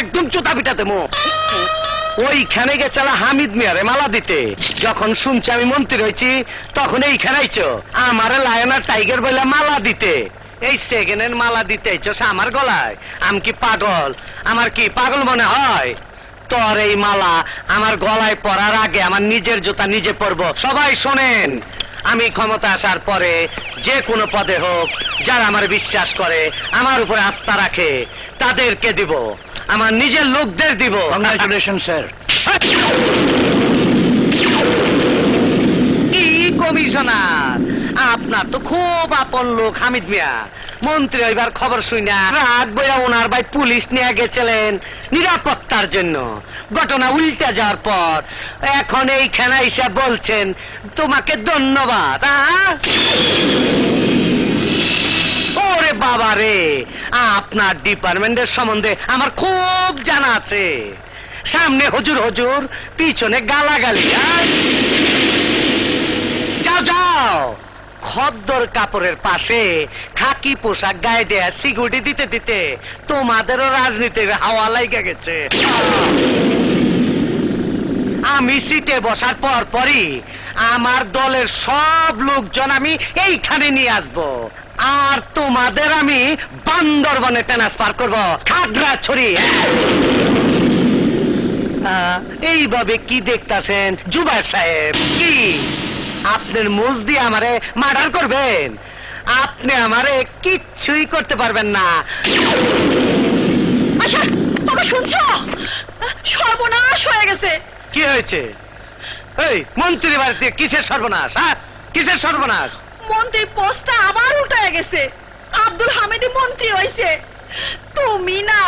একদম চোতা পিটাতে মো। ওইখানে গেছালা হামিদ মিয়ারে মালা দিতে। যখন শুনছি আমি মন্ত্রী হয়েছি তখন এইখানে আইছো আমারে লায়ন আর টাইগার বলে মালা দিতে। এই সেকেন্ডের মালা দিতে আইছো আমার গলায়। আমি কি পাগল? আমার কি পাগল মনে হয়? তোর এই মালা আমার গলায় পরার আগে আমার নিজের জুতা নিজে পরবো। সবাই শোনেন, আমি ক্ষমতা আসার পরে যে কোনো পদে হোক, যারা আমার বিশ্বাস করে, আমার উপরে আস্থা রাখে, তাদেরকে দিব, আমার নিজের লোকদের দিব। Congratulation sir. কি কমিশনার, আপনার তো খুব আপন লোক হামিদ মিয়া। মন্ত্রী হইবার খবর শুই না রাত বইয়া ওনার ভাই পুলিশ নিয়ে গেছিলেন নিরাপত্তার জন্য। ঘটনা উল্টা যাওয়ার পর এখন এইখানে এসে বলছেন তোমাকে ধন্যবাদ। ওরে বাবা রে, আপনার ডিপার্টমেন্টের সম্বন্ধে আমার খুব জানা আছে। সামনে হুজুর হুজুর, পিছনে গালাগালি। যাও যাও, খদ্দর কাপড়ের পাশে খাকি পোশাক গায়ে দেয়া সিকিউরিটি দিতে দিতে তোমাদেরও রাজনীতির হাওয়া লাইগা গেছে। আমি সিটে বসার পর পরই আমার দলের সব লোকজন আমি এইখানে নিয়ে আসবো, আর তোমাদের আমি বান্দরবনে ট্রান্সফার করব, খাগড়াছড়ি। এইভাবে কি দেখতাছেন জুবায়ের সাহেব? কি আপনার মুজ দিয়ে আমারে মার্ডার করবেন? আপনি আমারে কিচ্ছুই করতে পারবেন না। আচ্ছা, তোকে শুনছো? সর্বনাশ হয়ে গেছে। কি হয়েছে? এই মন্ত্রী বাড়িতে কিসের সর্বনাশ? হ্যাঁ, কিসের সর্বনাশ? মন্ত্রীর পোস্টটা আবার উঠে গেছে। আব্দুল হামিদ মন্ত্রী হয়েছে, তুমি না।